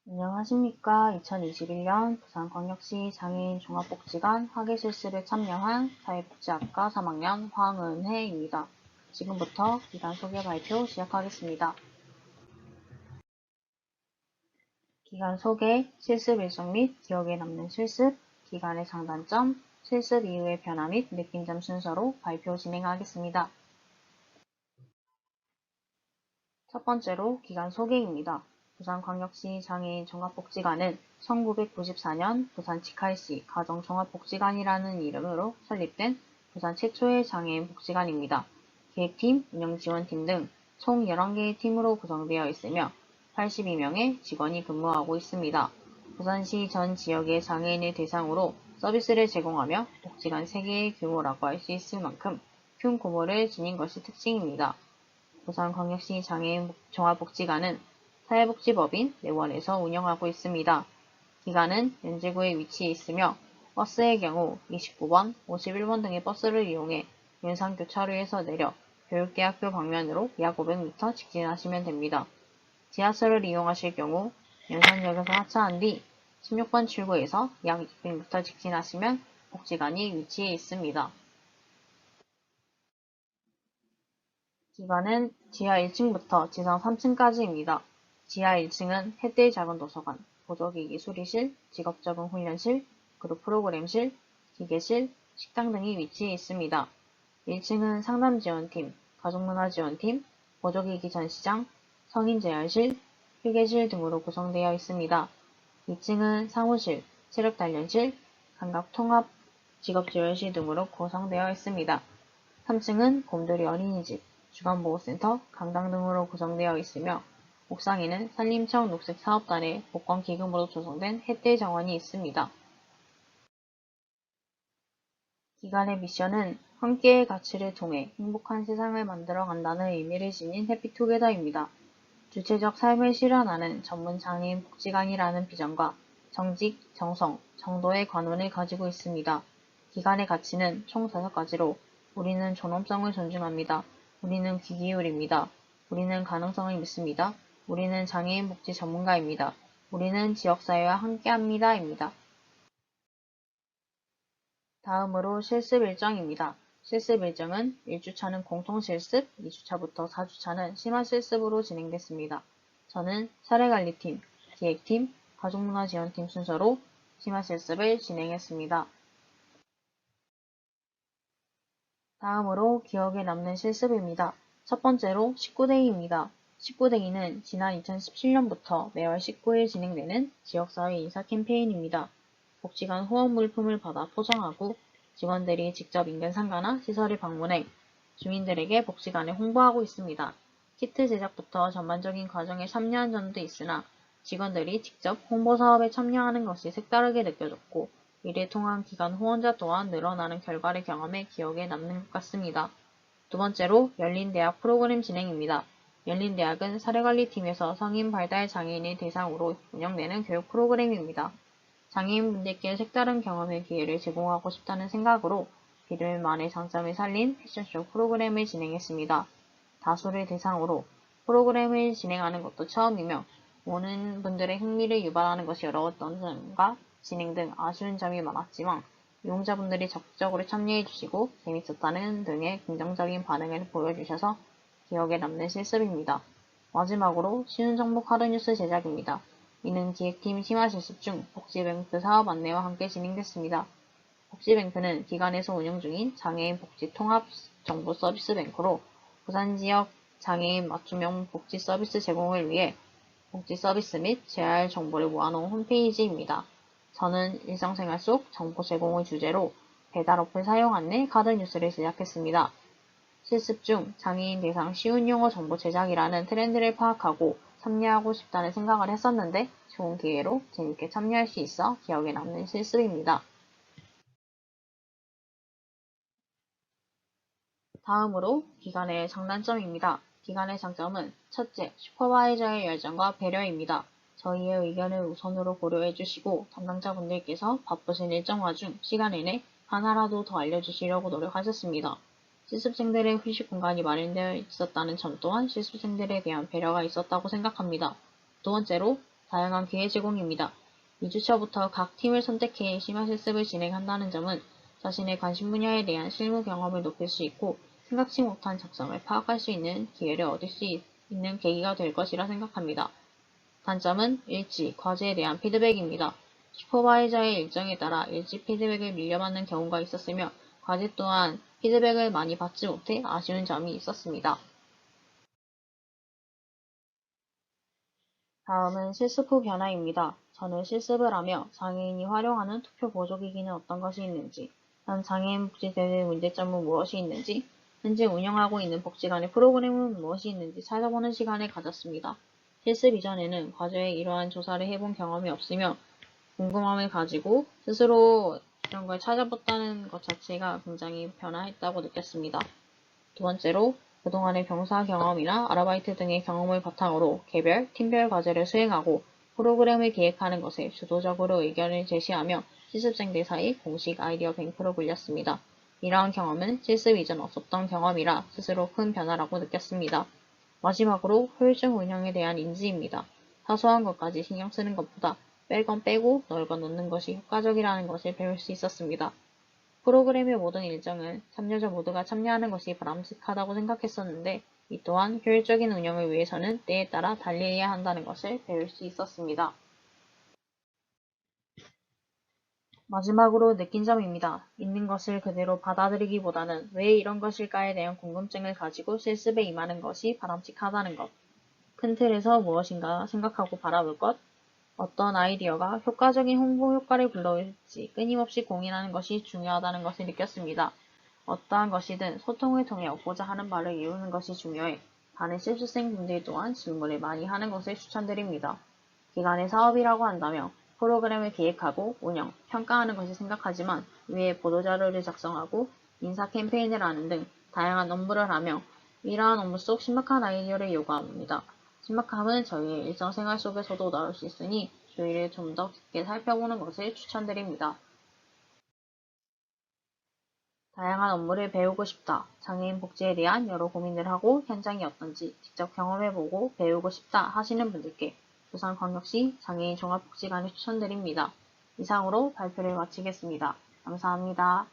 안녕하십니까. 2021년 부산광역시 장애인 종합복지관 학예실습에 참여한 사회복지학과 3학년 황은혜입니다. 지금부터 기간 소개 발표 시작하겠습니다. 기간 소개, 실습 일정 및 기억에 남는 실습, 기간의 장단점, 실습 이후의 변화 및 느낀 점 순서로 발표 진행하겠습니다. 첫 번째로 기간 소개입니다. 부산광역시 장애인 종합복지관은 1994년 부산 치칼시 가정종합복지관이라는 이름으로 설립된 부산 최초의 장애인 복지관입니다. 계획팀, 운영지원팀 등 총 11개의 팀으로 구성되어 있으며 82명의 직원이 근무하고 있습니다. 부산시 전 지역의 장애인을 대상으로 서비스를 제공하며 복지관 3개의 규모라고 할 수 있을 만큼 큰 규모를 지닌 것이 특징입니다. 부산광역시 장애인 종합복지관은 사회복지법인 내원에서 운영하고 있습니다. 기관은 연제구에 위치해 있으며 버스의 경우 29번, 51번 등의 버스를 이용해 윤상교차로에서 내려 교육대학교 방면으로 약 500m 직진하시면 됩니다. 지하철을 이용하실 경우 연산역에서 하차한 뒤 16번 출구에서 약 600m 직진하시면 복지관이 위치해 있습니다. 기관은 지하 1층부터 지상 3층까지입니다. 지하 1층은 햇대의 작은 도서관, 보조기기 수리실, 직업적응 훈련실, 그룹 프로그램실, 기계실, 식당 등이 위치해 있습니다. 1층은 상담지원팀, 가족문화지원팀, 보조기기 전시장, 성인재활실, 휴게실 등으로 구성되어 있습니다. 2층은 사무실, 체력단련실, 감각통합, 직업지원실 등으로 구성되어 있습니다. 3층은 곰돌이 어린이집, 주간보호센터, 강당 등으로 구성되어 있으며 옥상에는 산림청 녹색사업단의 복권기금으로 조성된 햇대 정원이 있습니다. 기관의 미션은 함께의 가치를 통해 행복한 세상을 만들어간다는 의미를 지닌 해피투게더입니다. 주체적 삶을 실현하는 전문 장애인 복지관이라는 비전과 정직, 정성, 정도의 관원을 가지고 있습니다. 기관의 가치는 총 5가지로 우리는 존엄성을 존중합니다. 우리는 귀 기울입니다. 우리는 가능성을 믿습니다. 우리는 장애인 복지 전문가입니다. 우리는 지역사회와 함께합니다입니다. 다음으로 실습 일정입니다. 실습 일정은 1주차는 공통실습, 2주차부터 4주차는 심화실습으로 진행됐습니다. 저는 사례관리팀, 기획팀, 가족문화지원팀 순서로 심화실습을 진행했습니다. 다음으로 기억에 남는 실습입니다. 첫 번째로 19대기입니다. 19대기는 지난 2017년부터 매월 19일 진행되는 지역사회 인사 캠페인입니다. 복지관 후원 물품을 받아 포장하고 직원들이 직접 인근 상가나 시설을 방문해 주민들에게 복지관을 홍보하고 있습니다. 키트 제작부터 전반적인 과정에 참여한 점도 있으나 직원들이 직접 홍보 사업에 참여하는 것이 색다르게 느껴졌고 이를 통한 기관 후원자 또한 늘어나는 결과를 경험해 기억에 남는 것 같습니다. 두 번째로 열린대학 프로그램 진행입니다. 열린대학은 사례관리팀에서 성인 발달 장애인을 대상으로 운영되는 교육 프로그램입니다. 장애인분들께 색다른 경험의 기회를 제공하고 싶다는 생각으로 비들만의 장점을 살린 패션쇼 프로그램을 진행했습니다. 다수를 대상으로 프로그램을 진행하는 것도 처음이며 오는 분들의 흥미를 유발하는 것이 어려웠던 점과 진행 등 아쉬운 점이 많았지만 이용자분들이 적극적으로 참여해 주시고 재밌었다는 등의 긍정적인 반응을 보여주셔서 기억에 남는 실습입니다. 마지막으로 쉬운 정보 카드뉴스 제작입니다. 이는 기획팀 심화실습 중 복지뱅크 사업 안내와 함께 진행됐습니다. 복지뱅크는 기관에서 운영 중인 장애인 복지 통합 정보 서비스 뱅크로 부산 지역 장애인 맞춤형 복지 서비스 제공을 위해 복지 서비스 및 재활 정보를 모아놓은 홈페이지입니다. 저는 일상생활 속 정보 제공을 주제로 배달 어플 사용 안내 카드 뉴스를 제작했습니다. 실습 중 장애인 대상 쉬운 용어 정보 제작이라는 트렌드를 파악하고 참여하고 싶다는 생각을 했었는데 좋은 기회로 재밌게 참여할 수 있어 기억에 남는 실습입니다. 다음으로 기관의 장단점입니다. 기관의 장점은 첫째, 슈퍼바이저의 열정과 배려입니다. 저희의 의견을 우선으로 고려해 주시고 담당자분들께서 바쁘신 일정화 중 시간 내내 하나라도 더 알려주시려고 노력하셨습니다. 실습생들의 휴식 공간이 마련되어 있었다는 점 또한 실습생들에 대한 배려가 있었다고 생각합니다. 두 번째로 다양한 기회 제공입니다. 2주차부터 각 팀을 선택해 심야 실습을 진행한다는 점은 자신의 관심 분야에 대한 실무 경험을 높일 수 있고 생각지 못한 작성을 파악할 수 있는 기회를 얻을 수 있는 계기가 될 것이라 생각합니다. 단점은 일지, 과제에 대한 피드백입니다. 슈퍼바이저의 일정에 따라 일지 피드백을 밀려받는 경우가 있었으며 과제 또한 피드백을 많이 받지 못해 아쉬운 점이 있었습니다. 다음은 실습 후 변화입니다. 저는 실습을 하며 장애인이 활용하는 투표 보조기기는 어떤 것이 있는지, 단 장애인 복지제도의 문제점은 무엇이 있는지, 현재 운영하고 있는 복지관의 프로그램은 무엇이 있는지 찾아보는 시간을 가졌습니다. 실습 이전에는 과제에 이러한 조사를 해본 경험이 없으며 궁금함을 가지고 스스로 이런 걸 찾아봤다는 것 자체가 굉장히 변화했다고 느꼈습니다. 두 번째로 그동안의 병사 경험이나 아르바이트 등의 경험을 바탕으로 개별, 팀별 과제를 수행하고 프로그램을 기획하는 것에 주도적으로 의견을 제시하며 실습생들 사이 공식 아이디어 뱅크로 불렸습니다. 이러한 경험은 실습 이전 없었던 경험이라 스스로 큰 변화라고 느꼈습니다. 마지막으로 효율적 운영에 대한 인지입니다. 사소한 것까지 신경 쓰는 것보다 뺄 건 빼고 넣을 건 넣는 것이 효과적이라는 것을 배울 수 있었습니다. 프로그램의 모든 일정은 참여자 모두가 참여하는 것이 바람직하다고 생각했었는데 이 또한 효율적인 운영을 위해서는 때에 따라 달리해야 한다는 것을 배울 수 있었습니다. 마지막으로 느낀 점입니다. 있는 것을 그대로 받아들이기보다는 왜 이런 것일까에 대한 궁금증을 가지고 실습에 임하는 것이 바람직하다는 것. 큰 틀에서 무엇인가 생각하고 바라볼 것, 어떤 아이디어가 효과적인 홍보 효과를 불러올지 끊임없이 고민하는 것이 중요하다는 것을 느꼈습니다. 어떠한 것이든 소통을 통해 얻고자 하는 바를 이루는 것이 중요해 다른 실습생분들 또한 질문을 많이 하는 것을 추천드립니다. 기관의 사업이라고 한다면 프로그램을 기획하고 운영, 평가하는 것을 생각하지만 위에 보도자료를 작성하고 인사 캠페인을 하는 등 다양한 업무를 하며 이러한 업무 속 신박한 아이디어를 요구합니다. 신박함은 저희의 일상생활 속에서도 나올 수 있으니 주의를 좀 더 깊게 살펴보는 것을 추천드립니다. 다양한 업무를 배우고 싶다. 장애인 복지에 대한 여러 고민을 하고 현장이 어떤지 직접 경험해보고 배우고 싶다 하시는 분들께 부산광역시 장애인 종합복지관을 추천드립니다. 이상으로 발표를 마치겠습니다. 감사합니다.